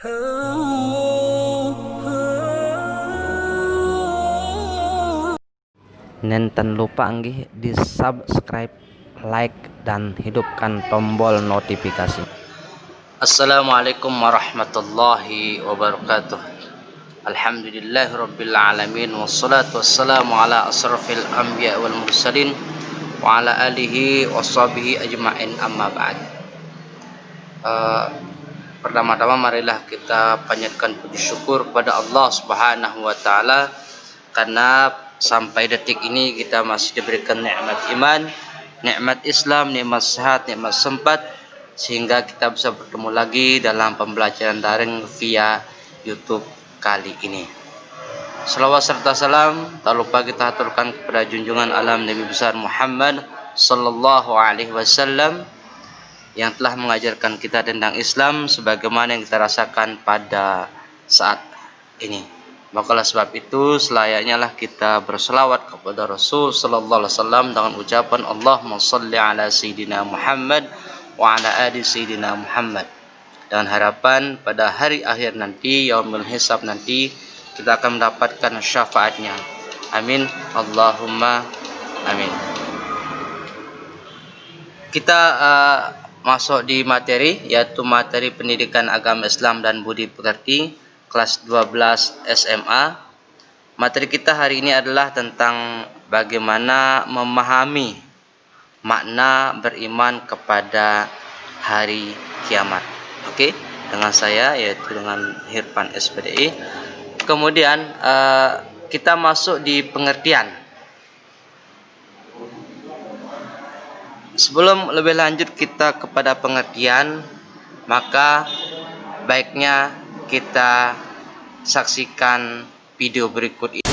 Nenten lupa anggih di subscribe, like, dan hidupkan tombol notifikasi. Assalamualaikum warahmatullahi wabarakatuh. Alhamdulillahirabbil alamin, wassalatu wassalamu ala asrafil anbiya wal mursalin wa ala alihi washabihi ajmain, amma ba'd. Pertama-tama marilah kita panjatkan puji syukur kepada Allah Subhanahu wa taala karena sampai detik ini kita masih diberikan nikmat iman, nikmat Islam, nikmat sehat, nikmat sempat, sehingga kita bisa bertemu lagi dalam pembelajaran daring via YouTube kali ini. Salawat serta salam tak lupa kita aturkan kepada junjungan alam Nabi besar Muhammad sallallahu alaihi wasallam yang telah mengajarkan kita tentang Islam sebagaimana yang kita rasakan pada saat ini. Maka oleh sebab itu selayaknya lah kita berselawat kepada Rasul sallallahu alaihi wasallam dengan ucapan Allahumma shalli ala sayyidina Muhammad wa ala ali sayyidina Muhammad, dengan harapan pada hari akhir nanti, yaumul hisab nanti, kita akan mendapatkan syafaatnya. Amin Allahumma amin. Kita masuk di materi, yaitu materi pendidikan agama Islam dan budi pekerti kelas 12 SMA. Materi kita hari ini adalah tentang bagaimana memahami makna beriman kepada hari kiamat. Oke, dengan saya yaitu dengan Hirfan SPDI. Kemudian kita masuk di pengertian. Sebelum lebih lanjut kita kepada pengertian, maka baiknya kita saksikan video berikut ini.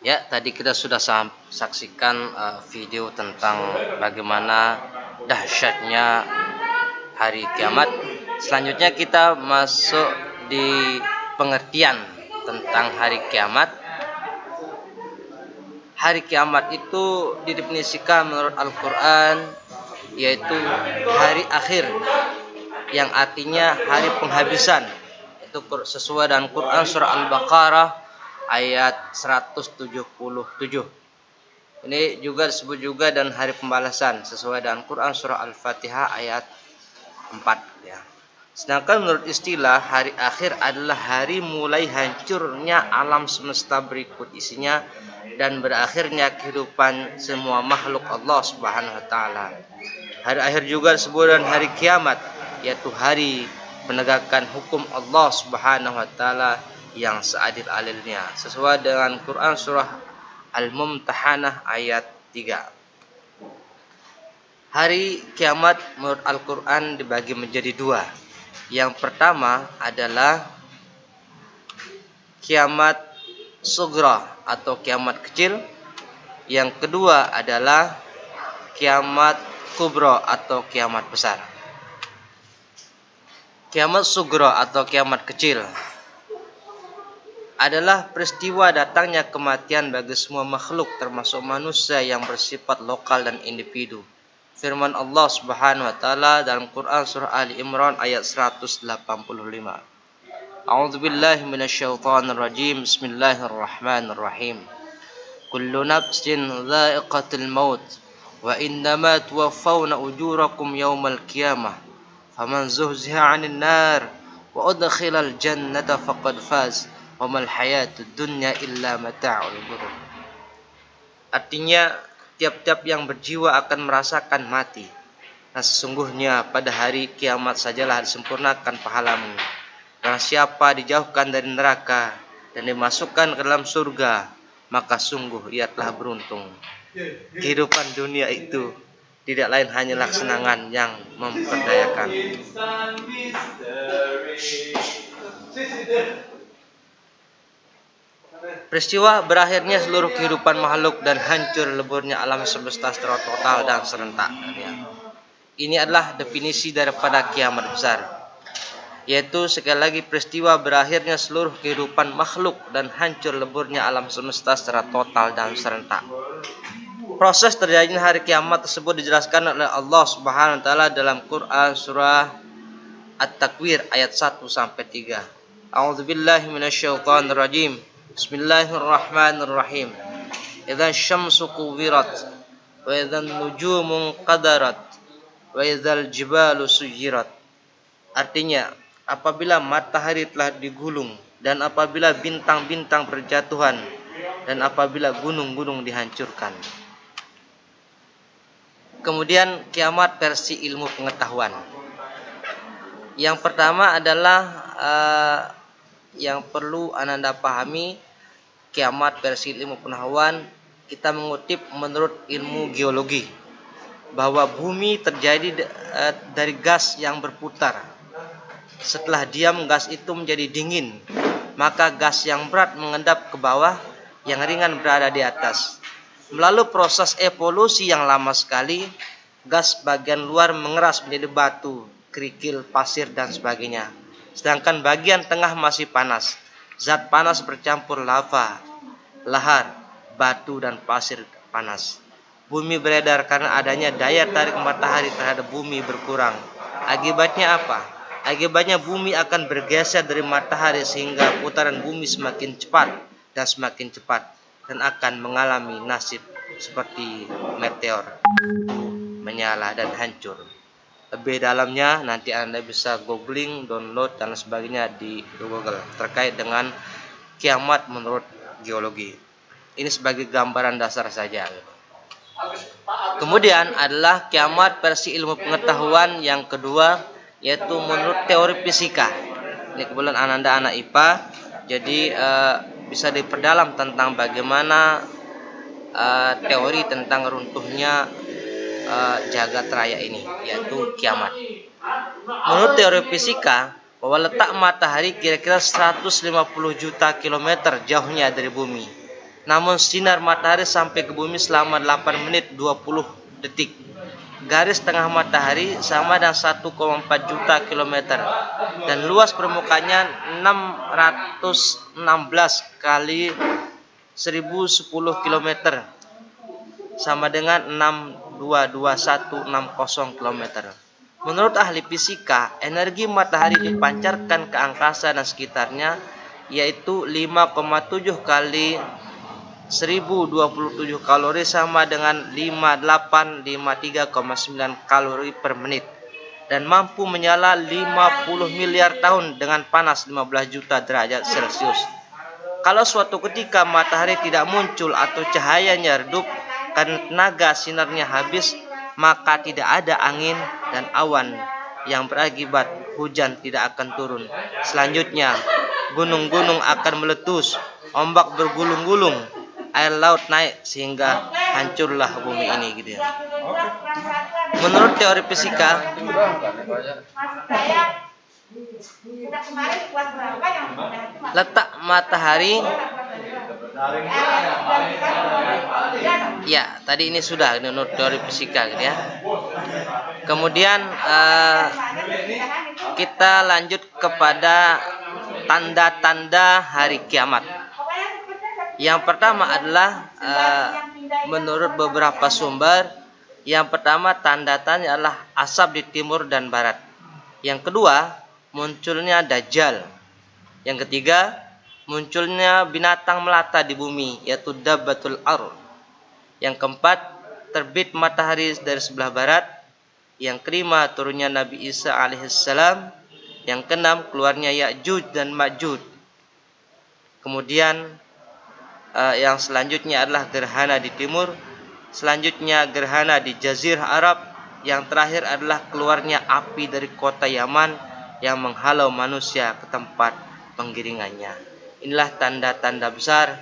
Ya, tadi kita sudah saksikan video tentang bagaimana dahsyatnya hari kiamat. Selanjutnya kita masuk di pengertian tentang hari kiamat. Hari kiamat itu didefinisikan menurut Al-Quran yaitu hari akhir, yang artinya hari penghabisan. Itu sesuai dengan Quran surah Al-Baqarah ayat 177. Ini juga disebut juga dan hari pembalasan sesuai dengan Quran surah Al-Fatihah ayat 4 ya. Sedangkan menurut istilah, hari akhir adalah hari mulai hancurnya alam semesta berikut isinya dan berakhirnya kehidupan semua makhluk Allah Subhanahu wa taala. Hari akhir juga disebut dengan hari kiamat, yaitu hari penegakan hukum Allah Subhanahu wa taala yang seadil-adilnya sesuai dengan Quran surah Al-Mumtahanah ayat 3. Hari kiamat menurut Al-Quran dibagi menjadi dua. Yang pertama adalah kiamat sugra atau kiamat kecil. Yang kedua adalah kiamat kubra atau kiamat besar. Kiamat sugra atau kiamat kecil adalah peristiwa datangnya kematian bagi semua makhluk termasuk manusia yang bersifat lokal dan individu. Firman Allah Subhanahu wa taala dalam Quran surah Ali Imran ayat 185. A'udzu billahi minasyaitonir rajim. Bismillahirrahmanirrahim. Kullu nafsin dha'iqatul maut wa innama tuwaffawna ujurakum yawmal qiyamah. Faman zuhziha 'anil nar wa udkhilal jannata faqad faz. Wa mal hayatud dunya illa mata'ul ghurur. Artinya tiap-tiap yang berjiwa akan merasakan mati. Nah, sesungguhnya pada hari kiamat sajalah disempurnakan pahalamu. Karena siapa dijauhkan dari neraka dan dimasukkan ke dalam surga, maka sungguh ia telah beruntung. Kehidupan dunia itu tidak lain hanyalah kesenangan yang memperdayakan. Peristiwa berakhirnya seluruh kehidupan makhluk dan hancur leburnya alam semesta secara total dan serentak. Ini adalah definisi daripada kiamat besar, yaitu sekali lagi peristiwa berakhirnya seluruh kehidupan makhluk dan hancur leburnya alam semesta secara total dan serentak. Proses terjadinya hari kiamat tersebut dijelaskan oleh Allah Subhanahu wa taala dalam Quran surah At-Takwir ayat 1 sampai 3. A'udzubillahi minasyaitonir rajim. Bismillahirrahmanirrahim. Idza syamsu kuwirat wa idzan nujumu qadarat wa idzal jibalu suyirat. Artinya, apabila matahari telah digulung dan apabila bintang-bintang berjatuhan dan apabila gunung-gunung dihancurkan. Kemudian kiamat versi ilmu pengetahuan. Yang pertama adalah yang perlu Anda pahami, kiamat versi ilmu pengetahuan, kita mengutip menurut ilmu geologi bahwa bumi terjadi dari gas yang berputar. Setelah diam, gas itu menjadi dingin, maka gas yang berat mengendap ke bawah, yang ringan berada di atas. Melalui proses evolusi yang lama sekali, gas bagian luar mengeras menjadi batu, kerikil, pasir, dan sebagainya. Sedangkan bagian tengah masih panas. Zat panas bercampur lava, lahar, batu, dan pasir panas. Bumi beredar karena adanya daya tarik matahari terhadap bumi berkurang. Akibatnya apa? Akibatnya bumi akan bergeser dari matahari sehingga putaran bumi semakin cepat dan semakin cepat dan akan mengalami nasib seperti meteor, menyala dan hancur. Lebih dalamnya nanti Anda bisa googling, download dan sebagainya di Google terkait dengan kiamat menurut geologi. Ini sebagai gambaran dasar saja. Kemudian adalah kiamat versi ilmu pengetahuan yang kedua, yaitu menurut teori fisika. Ini kebetulan Ananda anak IPA, jadi bisa diperdalam tentang bagaimana teori tentang runtuhnya jagat raya ini, yaitu kiamat. Menurut teori fisika, bahwa letak matahari kira-kira 150 juta kilometer jauhnya dari bumi. Namun sinar matahari sampai ke bumi selama 8 menit 20 detik. Garis tengah matahari sama dengan 1,4 juta kilometer dan luas permukaannya 616 kali 1010 kilometer sama dengan 622.160 km. Menurut ahli fisika, energi matahari dipancarkan ke angkasa dan sekitarnya yaitu 5,7 kali 1027 kalori sama dengan 5853,9 kalori per menit dan mampu menyala 50 miliar tahun dengan panas 15 juta derajat Celcius. Kalau suatu ketika matahari tidak muncul atau cahayanya redup karena tenaga sinarnya habis, maka tidak ada angin dan awan yang berakibat hujan tidak akan turun. Selanjutnya, gunung-gunung akan meletus, ombak bergulung-gulung, air laut naik sehingga hancurlah bumi ini gitu ya. Menurut teori fisika, letak matahari, ya tadi ini sudah menurut teori fisika gitu ya. Kemudian kita lanjut kepada tanda-tanda hari kiamat. Yang pertama adalah menurut beberapa sumber, yang pertama tanda-tanda adalah asap di timur dan barat. Yang kedua, munculnya Dajjal. Yang ketiga, munculnya binatang melata di bumi, yaitu Dabbatul Ard. Yang keempat, terbit matahari dari sebelah barat. Yang kelima, turunnya Nabi Isa alaihissalam. Yang keenam, keluarnya Ya'juj dan Ma'juj. Kemudian yang selanjutnya adalah gerhana di timur. Selanjutnya gerhana di Jazirah Arab. Yang terakhir adalah keluarnya api dari kota Yaman yang menghalau manusia ke tempat penggiringannya. Inilah tanda-tanda besar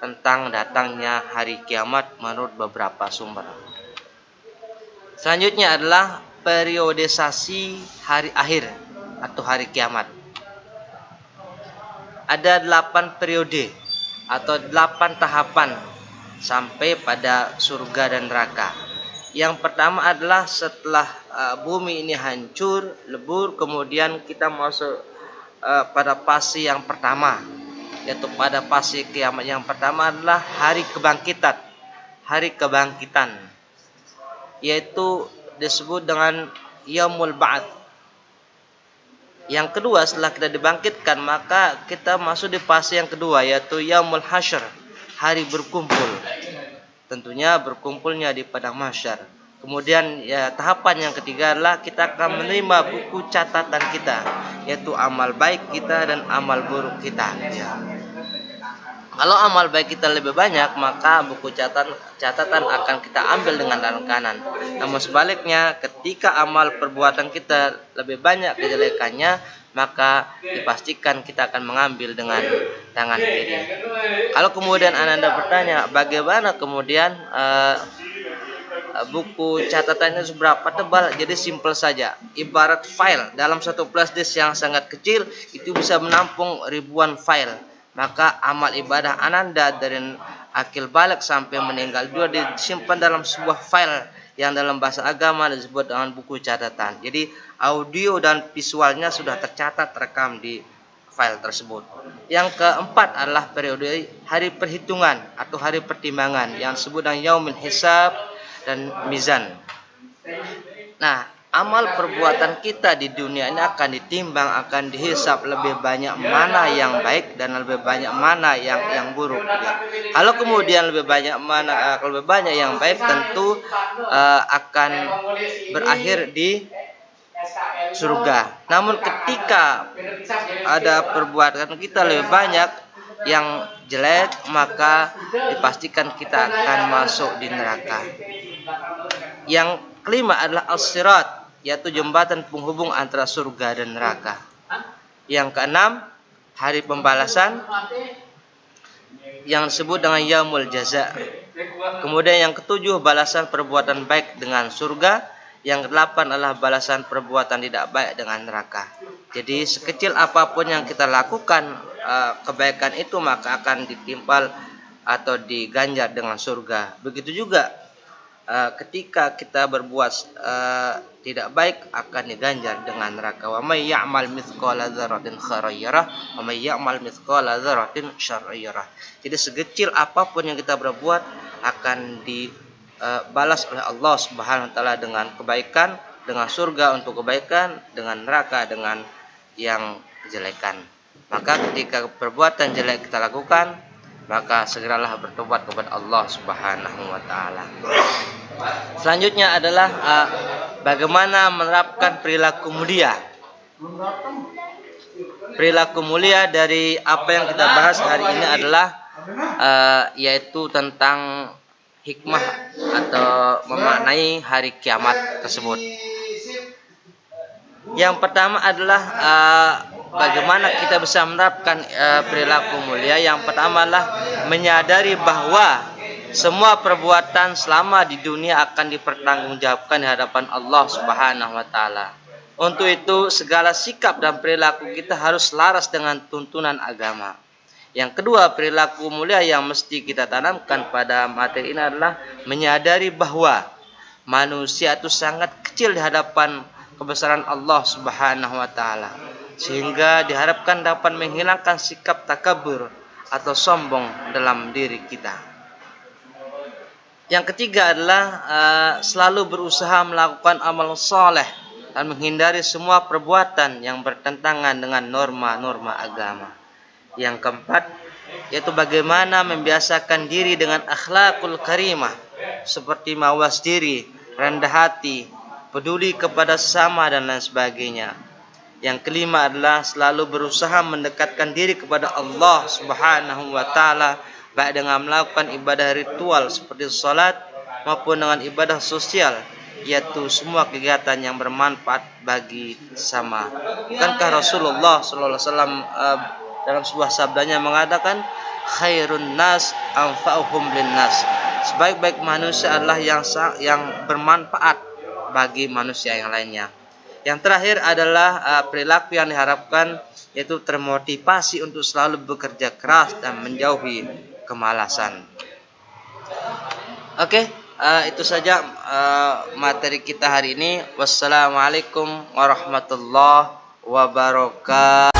tentang datangnya hari kiamat menurut beberapa sumber. Selanjutnya adalah periodisasi hari akhir atau hari kiamat. Ada 8 periode atau 8 tahapan sampai pada surga dan neraka. Yang pertama adalah setelah bumi ini hancur, lebur, kemudian kita masuk pada fase yang pertama, yaitu pada fase kiamat. Yang pertama adalah hari kebangkitan. Hari kebangkitan, yaitu disebut dengan Yaumul Ba'ats. Yang kedua, setelah kita dibangkitkan, maka kita masuk di fase yang kedua, yaitu Yaumul Hasyr, hari berkumpul. Tentunya berkumpulnya di padang mahsyar. Kemudian ya, tahapan yang ketiga adalah kita akan menerima buku catatan kita, yaitu amal baik kita dan amal buruk kita. Ya. Kalau amal baik kita lebih banyak, maka buku catatan akan kita ambil dengan tangan kanan. Namun sebaliknya, ketika amal perbuatan kita lebih banyak kejelekannya, maka dipastikan kita akan mengambil dengan tangan kiri. Kalau kemudian Anda bertanya, bagaimana kemudian buku catatannya seberapa tebal? Jadi simpel saja. Ibarat file dalam satu flash disk yang sangat kecil, itu bisa menampung ribuan file. Maka amal ibadah Ananda dari akil balik sampai meninggal dunia disimpan dalam sebuah file yang dalam bahasa agama disebut dengan buku catatan. Jadi audio dan visualnya sudah tercatat, terekam di file tersebut. Yang keempat adalah periode hari perhitungan atau hari pertimbangan yang disebut dengan Yaumul Hisab dan Mizan. Nah, amal perbuatan kita di dunia ini akan ditimbang, akan dihisap lebih banyak mana yang baik dan lebih banyak mana yang buruk. Ya. Kalau kemudian lebih banyak yang baik, tentu akan berakhir di surga. Namun ketika ada perbuatan kita lebih banyak yang jelek, maka dipastikan kita akan masuk di neraka. Yang kelima adalah as-sirat, yaitu jembatan penghubung antara surga dan neraka. Yang keenam, hari pembalasan yang disebut dengan Yaumul Jaza. Kemudian yang ketujuh, balasan perbuatan baik dengan surga. Yang kedelapan adalah balasan perbuatan tidak baik dengan neraka. Jadi sekecil apapun yang kita lakukan kebaikan itu, maka akan ditimpal atau diganjar dengan surga. Begitu juga ketika kita berbuat tidak baik, akan diganjar dengan neraka. Wa may ya'mal mithqala dzarratin khairan yarah wa may ya'mal mithqala dzarratin syarran yarah. Jadi sekecil apapun yang kita berbuat akan dibalas oleh Allah Subhanahu wa taala dengan kebaikan, dengan surga untuk kebaikan, dengan neraka dengan yang kejelekan. Maka ketika perbuatan jelek kita lakukan, maka segeralah bertobat kepada Allah Subhanahu wa taala. Selanjutnya adalah bagaimana menerapkan perilaku mulia. Perilaku mulia dari apa yang kita bahas hari ini adalah yaitu tentang hikmah atau memaknai hari kiamat tersebut. Yang pertama adalah bagaimana kita bisa menerapkan perilaku mulia. Yang pertama adalah menyadari bahwa semua perbuatan selama di dunia akan dipertanggungjawabkan di hadapan Allah Subhanahu wa taala. Untuk itu segala sikap dan perilaku kita harus laras dengan tuntunan agama. Yang kedua, perilaku mulia yang mesti kita tanamkan pada materi ini adalah menyadari bahwa manusia itu sangat kecil di hadapan kebesaran Allah Subhanahu wa taala, sehingga diharapkan dapat menghilangkan sikap takabur atau sombong dalam diri kita. Yang ketiga adalah selalu berusaha melakukan amal soleh dan menghindari semua perbuatan yang bertentangan dengan norma-norma agama. Yang keempat, yaitu bagaimana membiasakan diri dengan akhlakul karimah, seperti mawas diri, rendah hati, peduli kepada sesama dan lain sebagainya. Yang kelima adalah selalu berusaha mendekatkan diri kepada Allah Subhanahu wa taala, baik dengan melakukan ibadah ritual seperti salat maupun dengan ibadah sosial, yaitu semua kegiatan yang bermanfaat bagi sesama. Bukankah Rasulullah sallallahu alaihi wasallam dalam sebuah sabdanya mengatakan, khairun nas anfa'uhum linnas, sebaik-baik manusia adalah yang bermanfaat bagi manusia yang lainnya. Yang terakhir adalah perilaku yang diharapkan, yaitu termotivasi untuk selalu bekerja keras dan menjauhi kemalasan. Oke, itu saja materi kita hari ini. Wassalamualaikum warahmatullahi wabarakatuh.